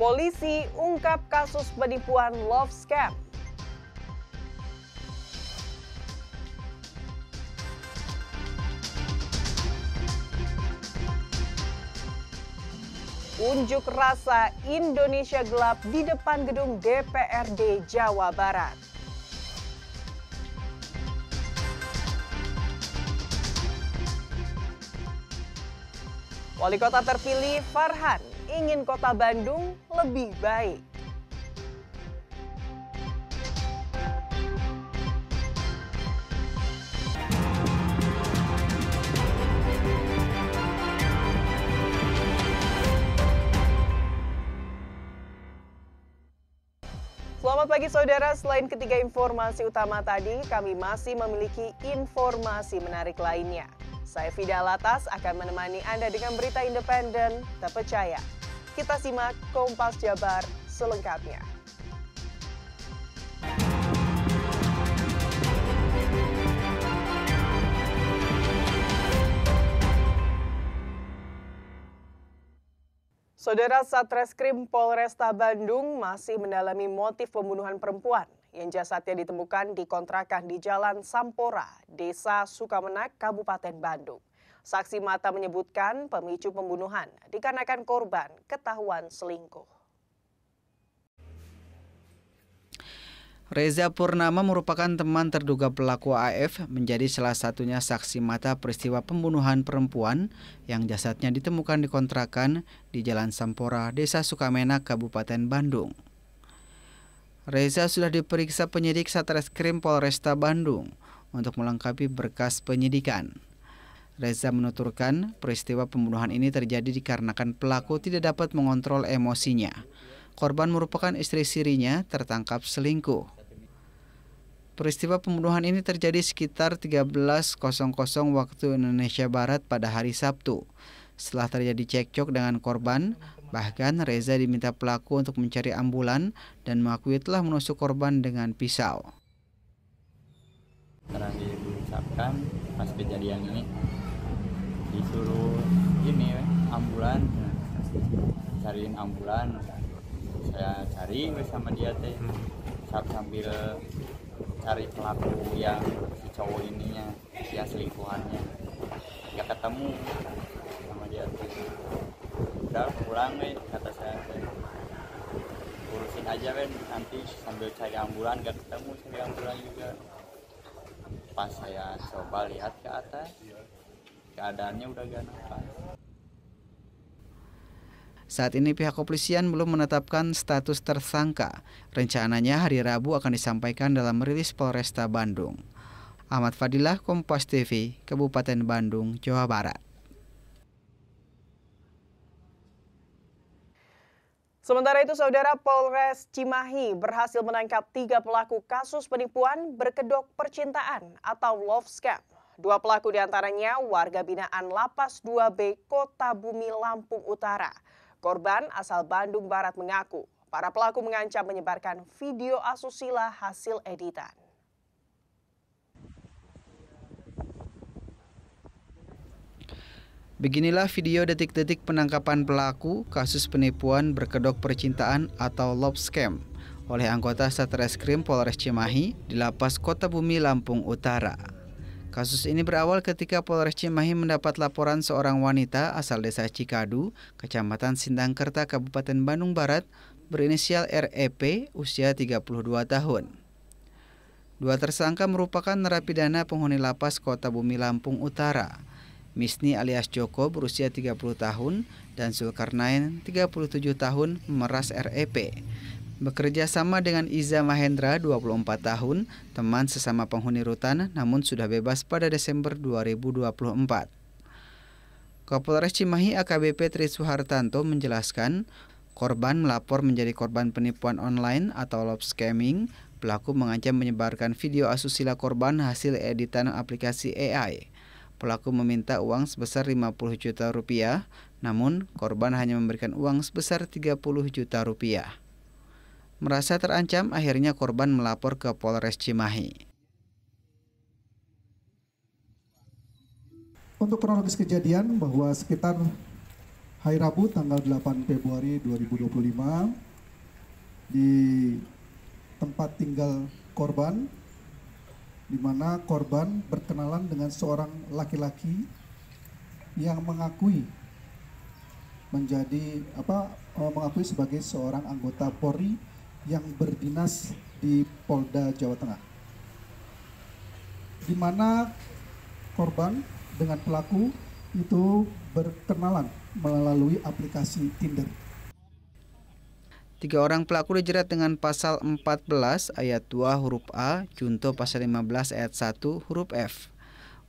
Polisi ungkap kasus penipuan love scam. Unjuk rasa Indonesia gelap di depan gedung DPRD Jawa Barat. Wali kota terpilih Farhan ingin kota Bandung lebih baik. Selamat pagi saudara, selain ketiga informasi utama tadi, kami masih memiliki informasi menarik lainnya. Saya Fida Latas akan menemani Anda dengan berita independen, terpercaya. Kita simak Kompas Jabar selengkapnya. Saudara, Satreskrim Polresta Bandung masih mendalami motif pembunuhan perempuan yang jasadnya ditemukan di kontrakan di Jalan Sampora, Desa Sukamenak, Kabupaten Bandung. Saksi mata menyebutkan pemicu pembunuhan dikarenakan korban ketahuan selingkuh. Reza Purnama merupakan teman terduga pelaku AF, menjadi salah satunya saksi mata peristiwa pembunuhan perempuan yang jasadnya ditemukan di kontrakan di Jalan Sampora, Desa Sukamenak, Kabupaten Bandung. Reza sudah diperiksa penyidik Satreskrim Polresta Bandung untuk melengkapi berkas penyidikan. Reza menuturkan peristiwa pembunuhan ini terjadi dikarenakan pelaku tidak dapat mengontrol emosinya. Korban merupakan istri sirinya tertangkap selingkuh. Peristiwa pembunuhan ini terjadi sekitar 13.00 waktu Indonesia Barat pada hari Sabtu. Setelah terjadi cekcok dengan korban, bahkan Reza diminta pelaku untuk mencari ambulan dan mengakui telah menusuk korban dengan pisau. Terakhir diucapkan pas kejadian ini disuruh ambulan, cariin ambulan. Saya cari bersama dia teh sambil cari pelaku yang si cowok ininya, yang selingkuhannya. Gak ketemu sama dia tuh. Udah pulang kata saya, urusin aja nanti sambil cari ambulan. Gak ketemu cari ambulan juga. Pas saya coba lihat ke atas, keadaannya udah gak nafas. Saat ini pihak kepolisian belum menetapkan status tersangka. Rencananya hari Rabu akan disampaikan dalam rilis Polresta Bandung. Ahmad Fadilah, Kompas TV, Kabupaten Bandung, Jawa Barat. Sementara itu, saudara, Polres Cimahi berhasil menangkap 3 pelaku kasus penipuan berkedok percintaan atau love scam. 2 pelaku diantaranya warga binaan Lapas 2B Kota Bumi, Lampung Utara. Korban asal Bandung Barat mengaku para pelaku mengancam menyebarkan video asusila hasil editan. Beginilah video detik-detik penangkapan pelaku kasus penipuan berkedok percintaan atau love scam oleh anggota Satreskrim Polres Cimahi di Lapas Kota Bumi, Lampung Utara. Kasus ini berawal ketika Polres Cimahi mendapat laporan seorang wanita asal Desa Cikadu, Kecamatan Sindangkerta, Kabupaten Bandung Barat, berinisial REP, usia 32 tahun. 2 tersangka merupakan narapidana penghuni Lapas Kota Bumi, Lampung Utara. Misni alias Joko berusia 30 tahun dan Zulkarnain 37 tahun memeras REP. Bekerja sama dengan Iza Mahendra 24 tahun, teman sesama penghuni rutan namun sudah bebas pada Desember 2024. Kapolres Cimahi AKBP Tri Suhartanto menjelaskan, korban melapor menjadi korban penipuan online atau love scamming. Pelaku mengancam menyebarkan video asusila korban hasil editan aplikasi AI. Pelaku meminta uang sebesar 50 juta rupiah, namun korban hanya memberikan uang sebesar 30 juta rupiah. Merasa terancam, akhirnya korban melapor ke Polres Cimahi. Untuk kronologis kejadian bahwa sekitar hari Rabu tanggal 8 Februari 2025 di tempat tinggal korban, di mana korban berkenalan dengan seorang laki-laki yang mengakui sebagai seorang anggota Polri yang berdinas di Polda Jawa Tengah, di mana korban dengan pelaku itu berkenalan melalui aplikasi Tinder. 3 orang pelaku dijerat dengan pasal 14 ayat 2 huruf A, junto pasal 15 ayat 1 huruf F,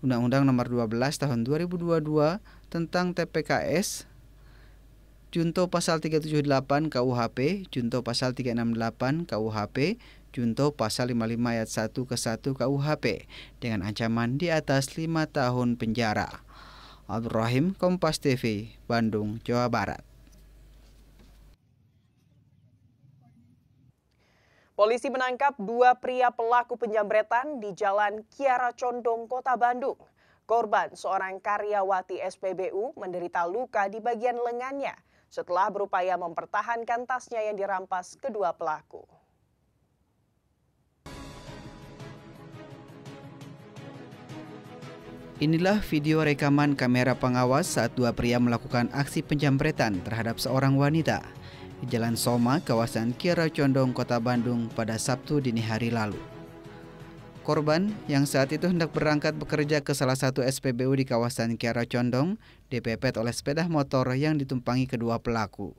Undang-Undang Nomor 12 Tahun 2022 tentang TPKS, junto pasal 378 KUHP, junto pasal 368 KUHP, junto pasal 55 ayat 1 ke 1 KUHP dengan ancaman di atas 5 tahun penjara. Abdul Rahim, Kompas TV, Bandung, Jawa Barat. Polisi menangkap 2 pria pelaku penjambretan di Jalan Kiara Condong, Kota Bandung. Korban, seorang karyawati SPBU, menderita luka di bagian lengannya setelah berupaya mempertahankan tasnya yang dirampas kedua pelaku. Inilah video rekaman kamera pengawas saat 2 pria melakukan aksi penjambretan terhadap seorang wanita di Jalan Soma, kawasan Kiara Condong, Kota Bandung pada Sabtu dini hari lalu. Korban yang saat itu hendak berangkat bekerja ke salah satu SPBU di kawasan Kiara Condong dipepet oleh sepeda motor yang ditumpangi kedua pelaku.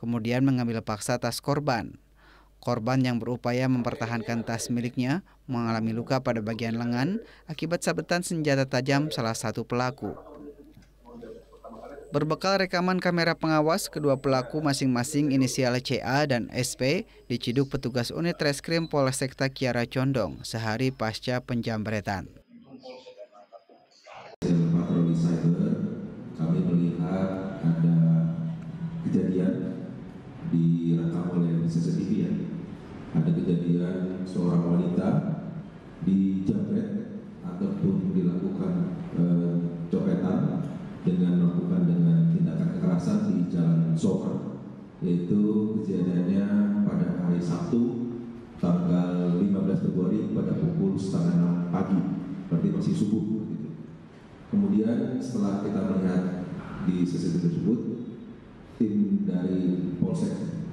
Kemudian mengambil paksa tas korban. Korban yang berupaya mempertahankan tas miliknya mengalami luka pada bagian lengan akibat sabetan senjata tajam salah satu pelaku. Berbekal rekaman kamera pengawas, kedua pelaku masing-masing inisial CA dan SP diciduk petugas unit reskrim Polsekta Kiara Condong sehari pasca penjambretan. Patroli cyber, kami melihat ada kejadian direkam oleh CCTV ya. Ada kejadian seorang wanita dijambret ataupun dilakukan copetan dengan tindakan kekerasan di Jalan Soma, yaitu kejadiannya pada hari Sabtu tanggal 15 Februari pada pukul 5:30 pagi, berarti masih subuh. Kemudian setelah kita melihat di CCTV tersebut, tim dari Polsek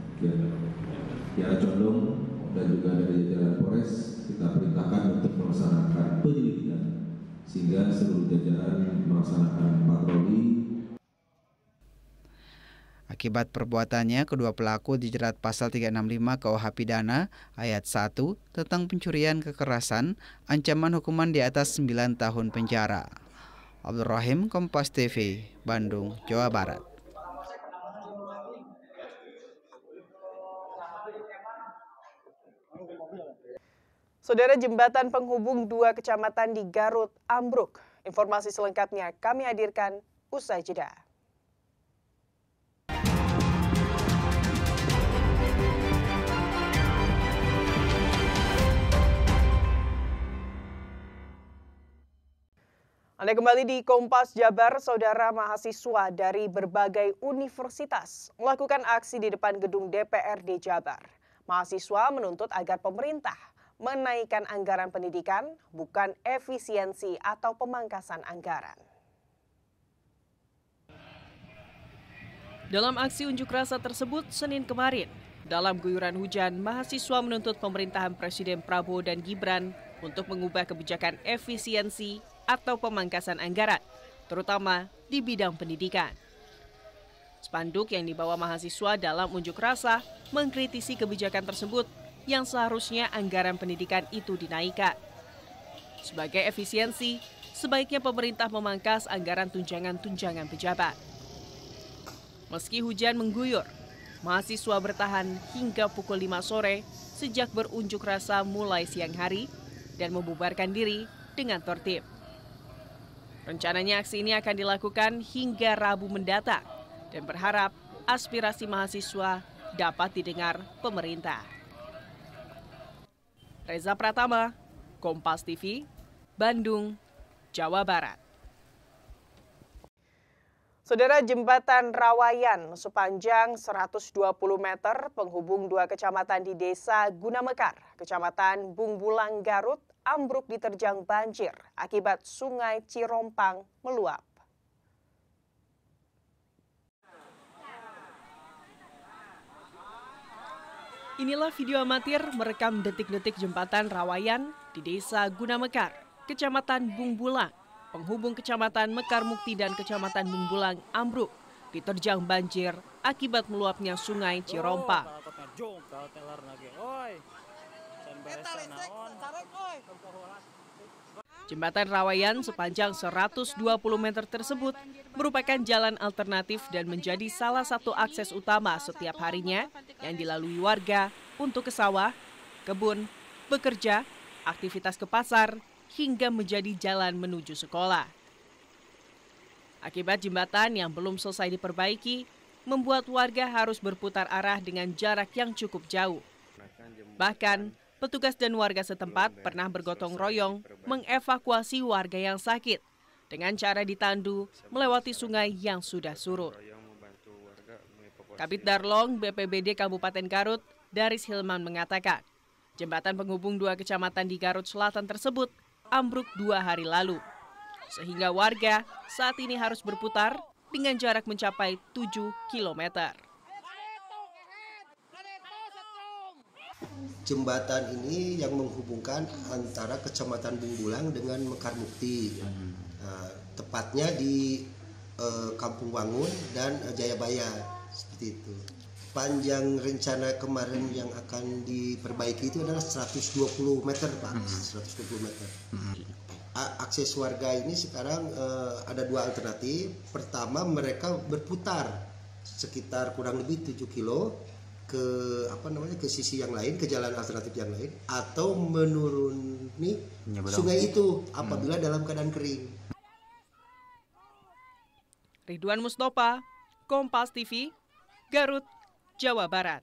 Kiara Condong dan juga dari jajaran Polres kita perintahkan untuk melaksanakan penyelidikan sehingga seluruh jajaran melaksanakan patroli. Akibat perbuatannya, kedua pelaku dijerat pasal 365 KUH Pidana ayat 1 tentang pencurian kekerasan, ancaman hukuman di atas 9 tahun penjara. Abdul Rahim, Kompas TV, Bandung, Jawa Barat. Saudara, jembatan penghubung 2 kecamatan di Garut ambruk. Informasi selengkapnya kami hadirkan usai jeda. Anda kembali di Kompas Jabar. Saudara, mahasiswa dari berbagai universitas melakukan aksi di depan gedung DPRD Jabar. Mahasiswa menuntut agar pemerintah menaikkan anggaran pendidikan, bukan efisiensi atau pemangkasan anggaran. Dalam aksi unjuk rasa tersebut Senin kemarin, dalam guyuran hujan, mahasiswa menuntut pemerintahan Presiden Prabowo dan Gibran untuk mengubah kebijakan efisiensi atau pemangkasan anggaran, terutama di bidang pendidikan. Spanduk yang dibawa mahasiswa dalam unjuk rasa mengkritisi kebijakan tersebut yang seharusnya anggaran pendidikan itu dinaikkan. Sebagai efisiensi, sebaiknya pemerintah memangkas anggaran tunjangan-tunjangan pejabat. Meski hujan mengguyur, mahasiswa bertahan hingga pukul 5 sore sejak berunjuk rasa mulai siang hari dan membubarkan diri dengan tertib. Rencananya aksi ini akan dilakukan hingga Rabu mendatang dan berharap aspirasi mahasiswa dapat didengar pemerintah. Reza Pratama, Kompas TV, Bandung, Jawa Barat. Saudara, jembatan Rawayan sepanjang 120 meter penghubung dua kecamatan di Desa Gunamekar, Kecamatan Bungbulang, Garut, ambruk diterjang banjir akibat Sungai Cirompang meluap. Inilah video amatir merekam detik-detik jembatan Rawayan di Desa Gunamekar, Kecamatan Bungbulang, penghubung Kecamatan Mekar Mukti dan Kecamatan Bungbulang ambruk diterjang banjir akibat meluapnya Sungai Cirompang. Jembatan Rawayan sepanjang 120 meter tersebut merupakan jalan alternatif dan menjadi salah satu akses utama setiap harinya yang dilalui warga untuk ke sawah, kebun, bekerja, aktivitas ke pasar, hingga menjadi jalan menuju sekolah. Akibat jembatan yang belum selesai diperbaiki, membuat warga harus berputar arah dengan jarak yang cukup jauh. Bahkan, petugas dan warga setempat pernah bergotong royong mengevakuasi warga yang sakit dengan cara ditandu melewati sungai yang sudah surut. Kabid Darlong BPBD Kabupaten Garut, Daris Hilman mengatakan, jembatan penghubung dua kecamatan di Garut Selatan tersebut ambruk 2 hari lalu, sehingga warga saat ini harus berputar dengan jarak mencapai 7 km. Jembatan ini yang menghubungkan antara Kecamatan Bungbulang dengan Mekar Mukti, tepatnya di Kampung Wangun dan Jayabaya, seperti itu. Panjang rencana kemarin yang akan diperbaiki itu adalah 120 meter, Pak. 120 meter. Akses warga ini sekarang ada 2 alternatif. Pertama, mereka berputar sekitar kurang lebih 7 kilo ke ke sisi yang lain, ke jalan alternatif yang lain, atau menuruni sungai itu apabila dalam keadaan kering. Ridwan Mustopa, Kompas TV, Garut, Jawa Barat.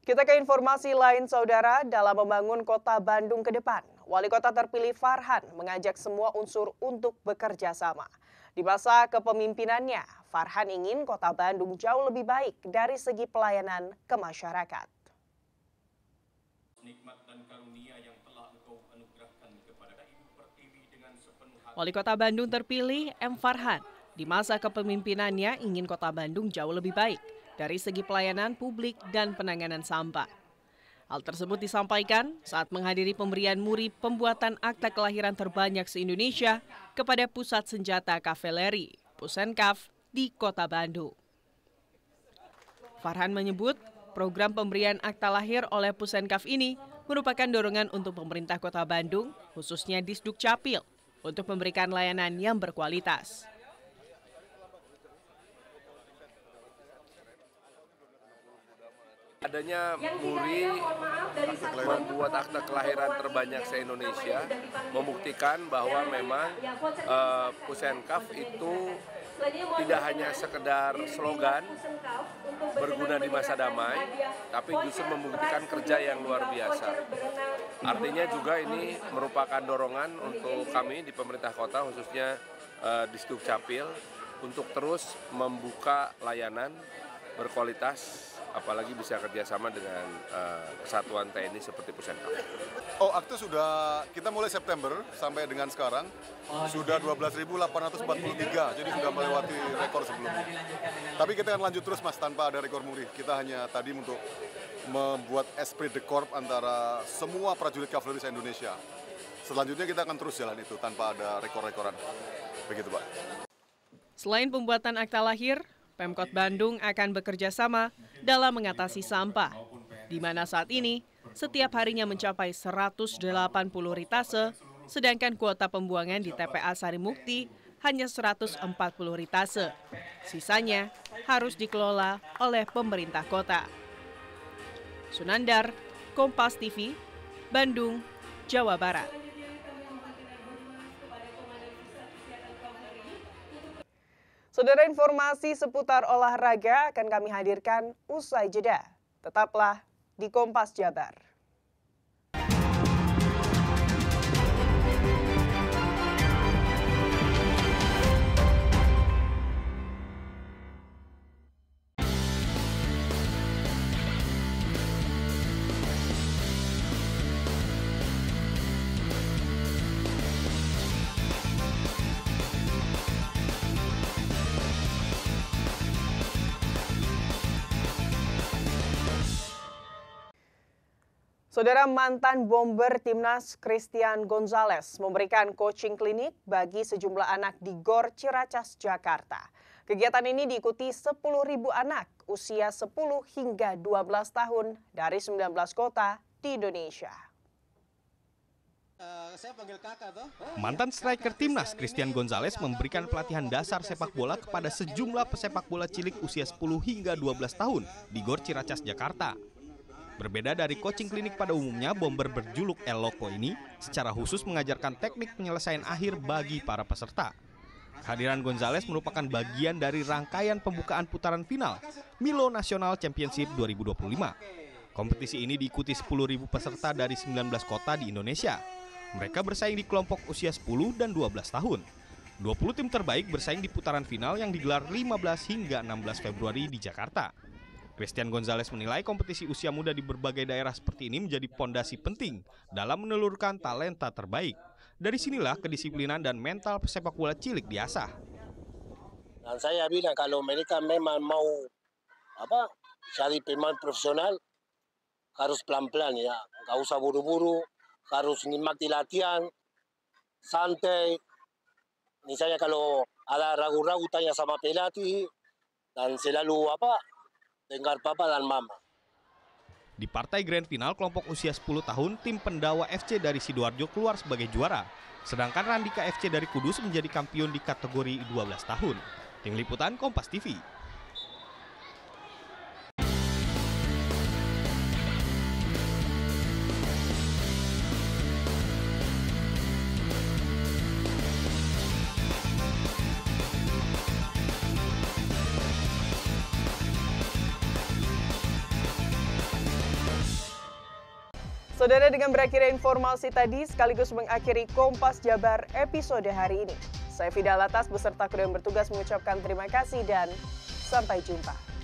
Kita ke informasi lain, Saudara. Dalam membangun kota Bandung ke depan, Wali Kota terpilih Farhan mengajak semua unsur untuk bekerja sama. Di masa kepemimpinannya, Farhan ingin kota Bandung jauh lebih baik dari segi pelayanan ke masyarakat. Wali Kota Bandung terpilih M. Farhan di masa kepemimpinannya ingin kota Bandung jauh lebih baik dari segi pelayanan publik dan penanganan sampah. Hal tersebut disampaikan saat menghadiri pemberian muri pembuatan akta kelahiran terbanyak se-Indonesia kepada Pusat Senjata Kavaleri, Pusenkaf, di Kota Bandung. Farhan menyebut program pemberian akta lahir oleh Pusenkaf ini merupakan dorongan untuk pemerintah Kota Bandung, khususnya Disduk Capil, untuk memberikan layanan yang berkualitas. Adanya muri membuat akta kelahiran terbanyak se-Indonesia membuktikan bahwa memang Pusenkaf itu tidak hanya sekedar slogan berguna di masa damai, tapi justru membuktikan kerja yang luar biasa. Artinya juga ini merupakan dorongan untuk kami di pemerintah kota, khususnya Disduk Capil, untuk terus membuka layanan berkualitas, apalagi bisa kerjasama dengan kesatuan TNI seperti Pusenkaf. Akta sudah, kita mulai September sampai dengan sekarang sudah 12.843, jadi sudah melewati rekor sebelumnya. Tapi kita akan lanjut terus, Mas, tanpa ada rekor muri. Kita hanya tadi untuk membuat esprit de corps antara semua prajurit kavaleri se-Indonesia. Selanjutnya kita akan terus jalan itu tanpa ada rekor-rekoran. Begitu, Pak. Selain pembuatan akta lahir, Pemkot Bandung akan bekerja sama dalam mengatasi sampah, di mana saat ini setiap harinya mencapai 180 ritase, sedangkan kuota pembuangan di TPA Sarimukti hanya 140 ritase. Sisanya harus dikelola oleh pemerintah kota. Sunandar, Kompas TV, Bandung, Jawa Barat. Saudara, informasi seputar olahraga akan kami hadirkan usai jeda. Tetaplah di Kompas Jabar. Saudara, mantan bomber timnas Christian Gonzalez memberikan coaching klinik bagi sejumlah anak di Gor Ciracas, Jakarta. Kegiatan ini diikuti 10.000 anak usia 10 hingga 12 tahun dari 19 kota di Indonesia. Mantan striker timnas Christian Gonzalez memberikan pelatihan dasar sepak bola kepada sejumlah pesepak bola cilik usia 10 hingga 12 tahun di Gor Ciracas, Jakarta. Berbeda dari coaching klinik pada umumnya, bomber berjuluk El Loco ini secara khusus mengajarkan teknik penyelesaian akhir bagi para peserta. Kehadiran Gonzalez merupakan bagian dari rangkaian pembukaan putaran final Milo National Championship 2025. Kompetisi ini diikuti 10.000 peserta dari 19 kota di Indonesia. Mereka bersaing di kelompok usia 10 dan 12 tahun. 20 tim terbaik bersaing di putaran final yang digelar 15 hingga 16 Februari di Jakarta. Christian Gonzalez menilai kompetisi usia muda di berbagai daerah seperti ini menjadi pondasi penting dalam menelurkan talenta terbaik. Dari sinilah kedisiplinan dan mental pesepak bola cilik diasah. Dan saya bilang kalau mereka memang mau cari pemain profesional, harus pelan-pelan ya, nggak usah buru-buru, harus nikmati latihan, santai. Misalnya kalau ada ragu-ragu tanya sama pelatih dan selalu dengar papa dan mama. Di partai grand final kelompok usia 10 tahun, tim Pendawa FC dari Sidoarjo keluar sebagai juara. Sedangkan Randika FC dari Kudus menjadi kampiun di kategori 12 tahun. Tim Liputan Kompas TV. Saudara, dengan berakhirnya informasi tadi sekaligus mengakhiri Kompas Jabar episode hari ini. Saya Fida Latas beserta kru yang bertugas mengucapkan terima kasih dan sampai jumpa.